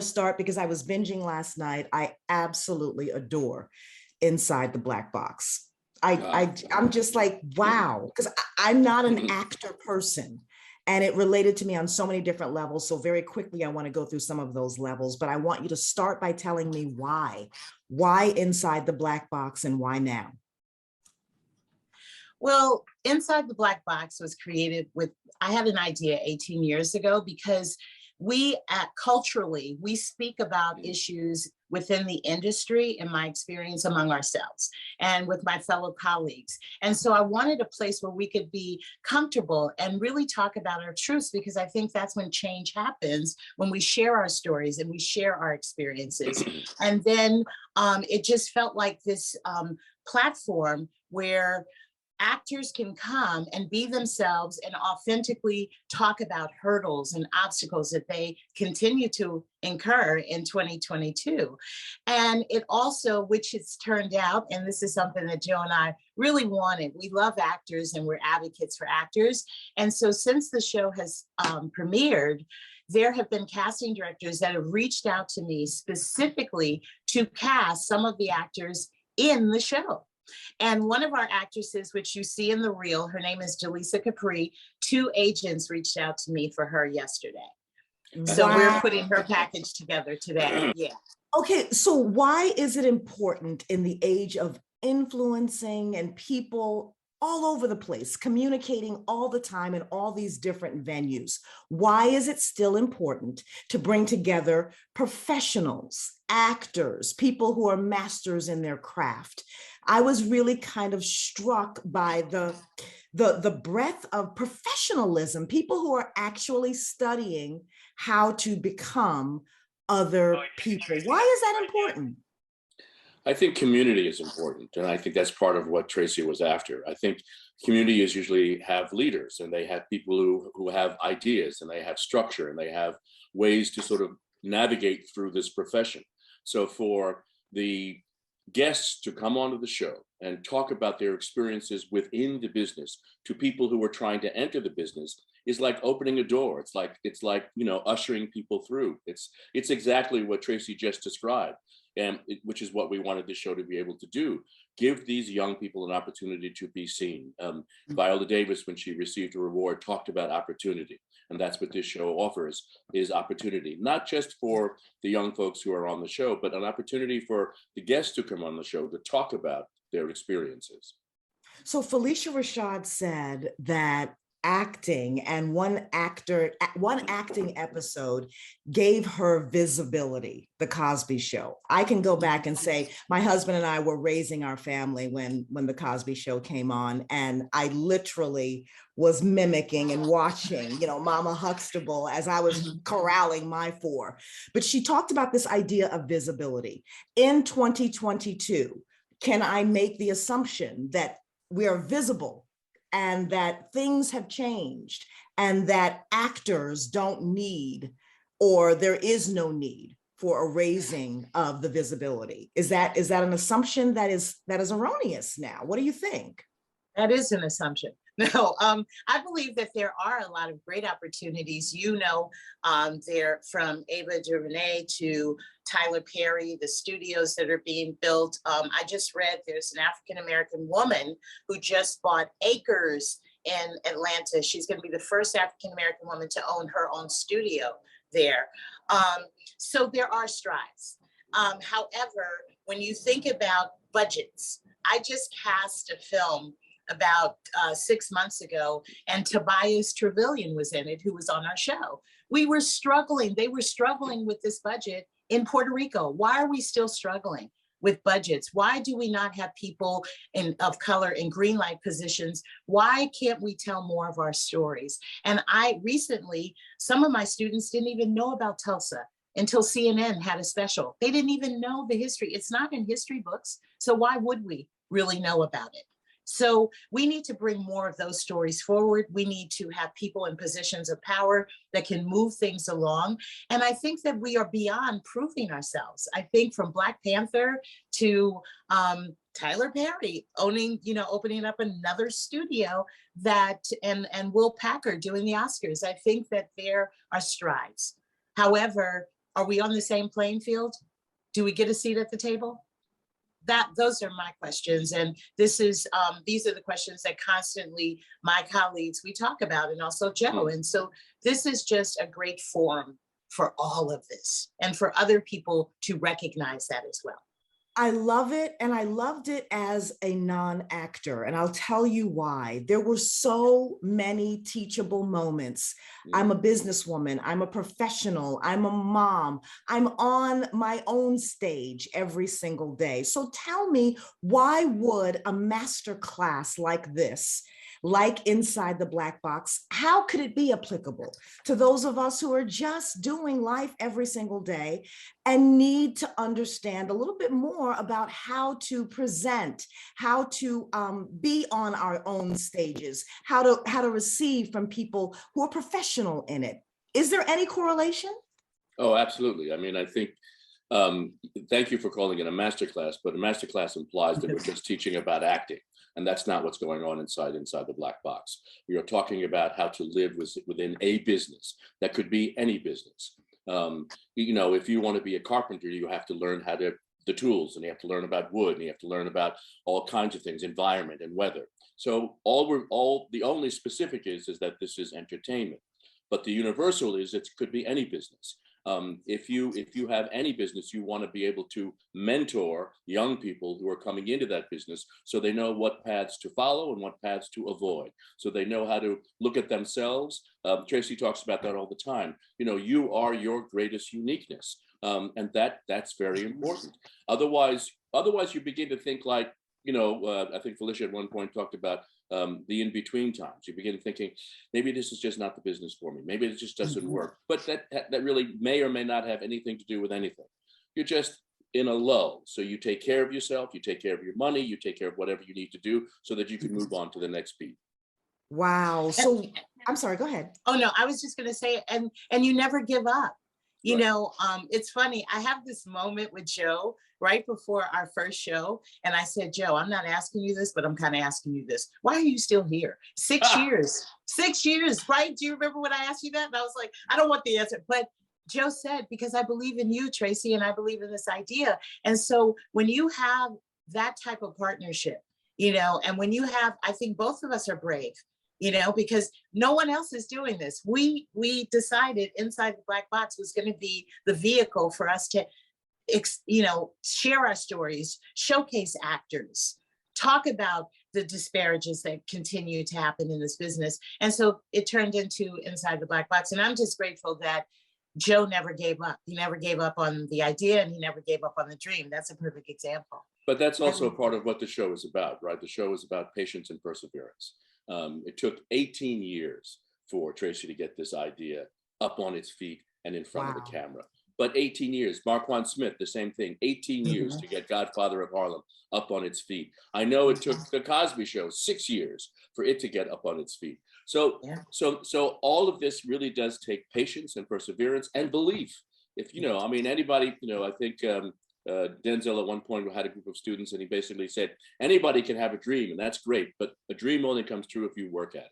Start because I was binging last night. I absolutely adore Inside the Black Box. I'm just like, wow, because I'm not an actor person. And it related to me on so many different levels. So very quickly, I want to go through some of those levels, but I want you to start by telling me why. Why Inside the Black Box and why now? Well, Inside the Black Box was created I had an idea 18 years ago because culturally, we speak about issues within the industry, in my experience, among ourselves and with my fellow colleagues. And so I wanted a place where we could be comfortable and really talk about our truths, because I think that's when change happens, when we share our stories and we share our experiences. And then it just felt like this platform where actors can come and be themselves and authentically talk about hurdles and obstacles that they continue to incur in 2022. And it also, which it's turned out, and this is something that Joe and I really wanted, we love actors and we're advocates for actors. And so since the show has premiered, there have been casting directors that have reached out to me specifically to cast some of the actors in the show. And one of our actresses, which you see in the reel, her name is Jaleesa Capri, 2 agents reached out to me for her yesterday. So we're putting her package together today. Yeah. Okay, so why is it important in the age of influencing and people all over the place, communicating all the time in all these different venues? Why is it still important to bring together professionals, actors, people who are masters in their craft? I was really kind of struck by the breadth of professionalism, people who are actually studying how to become other people. Why is that important? I think community is important, and I think that's part of what Tracey was after. I think communities usually have leaders, and they have people who have ideas, and they have structure, and they have ways to sort of navigate through this profession. So for the guests to come onto the show and talk about their experiences within the business to people who are trying to enter the business is like opening a door. It's like ushering people through. It's exactly what Tracey just described, and which is what we wanted this show to be able to do. Give these young people an opportunity to be seen. Viola Davis, when she received her award, talked about opportunity. And that's what this show offers, is opportunity, not just for the young folks who are on the show, but an opportunity for the guests to come on the show to talk about their experiences. So Felicia Rashad said that acting and one acting episode gave her visibility, The Cosby Show. I can go back and say my husband and I were raising our family when The Cosby Show came on, and I literally was mimicking and watching, Mama Huxtable as I was corralling my 4. But she talked about this idea of visibility. In 2022, can I make the assumption that we are visible and that things have changed and that actors don't need, or there is no need for a raising of the visibility? Is that an assumption that is erroneous now? What do you think? That is an assumption. No, I believe that there are a lot of great opportunities. They're from Ava DuVernay to Tyler Perry, the studios that are being built. I just read there's an African-American woman who just bought acres in Atlanta. She's going to be the first African-American woman to own her own studio there. So there are strides. However, when you think about budgets, I just cast a film about 6 months ago, and Tobias Trevelyan was in it, who was on our show. We were struggling. They were struggling with this budget in Puerto Rico. Why are we still struggling with budgets? Why do we not have people of color in green light positions? Why can't we tell more of our stories? And recently, some of my students didn't even know about Tulsa. until CNN had a special. They didn't even know the history. It's not in history books. So why would we really know about it? So we need to bring more of those stories forward. We need to have people in positions of power that can move things along. And I think that we are beyond proving ourselves. I think from Black Panther to Tyler Perry owning, opening up another studio and Will Packer doing the Oscars. I think that there are strides. However, are we on the same playing field? Do we get a seat at the table? Those are my questions. And these are the questions that constantly my colleagues, we talk about, and also Joe. And so this is just a great forum for all of this and for other people to recognize that as well. I love it. And I loved it as a non-actor. And I'll tell you why. There were so many teachable moments. I'm a businesswoman. I'm a professional. I'm a mom. I'm on my own stage every single day. So tell me, why would a master class like this, like Inside the Black Box, how could it be applicable to those of us who are just doing life every single day and need to understand a little bit more about how to present, how to be on our own stages, how to receive from people who are professional in it? Is there any correlation? Oh, absolutely. I mean, I think, thank you for calling it a masterclass, but a masterclass implies that we're just teaching about acting. And that's not what's going on inside the Black Box. We are talking about how to live within a business. That could be any business. If you want to be a carpenter, you have to learn the tools, and you have to learn about wood, and you have to learn about all kinds of things, environment and weather. So the only specific is that this is entertainment. But the universal is it could be any business. If you have any business, you want to be able to mentor young people who are coming into that business so they know what paths to follow and what paths to avoid. So they know how to look at themselves. Tracey talks about that all the time. You are your greatest uniqueness. And that's very important. Otherwise you begin to think like, I think Felicia at one point talked about the in-between times. You begin thinking, maybe this is just not the business for me. Maybe it just doesn't work. But that really may or may not have anything to do with anything. You're just in a lull. So you take care of yourself, you take care of your money, you take care of whatever you need to do so that you can move on to the next beat. Wow. So I'm sorry, go ahead. Oh, no, I was just going to say, and you never give up. It's funny. I have this moment with Joe right before our first show. And I said, Joe, I'm not asking you this, but I'm kind of asking you this. Why are you still here? 6 years, 6 years, right? Do you remember when I asked you that? And I was like, I don't want the answer. But Joe said, because I believe in you, Tracey, and I believe in this idea. And so when you have that type of partnership, and when you have, I think both of us are brave, because no one else is doing this. We decided Inside the Black Box was going to be the vehicle for us to, share our stories, showcase actors, talk about the disparages that continue to happen in this business. And so it turned into Inside the Black Box. And I'm just grateful that Joe never gave up. He never gave up on the idea, and he never gave up on the dream. That's a perfect example. But that's also part of what the show is about, right? The show is about patience and perseverance. It took 18 years for Tracey to get this idea up on its feet and in front of the camera. But 18 years, Marquand Smith, the same thing, 18 years to get Godfather of Harlem up on its feet. I know it took The Cosby Show 6 years for it to get up on its feet. So all of this really does take patience and perseverance and belief. If, anybody, I think Denzel at one point had a group of students, and he basically said, anybody can have a dream, and that's great, but a dream only comes true if you work at it.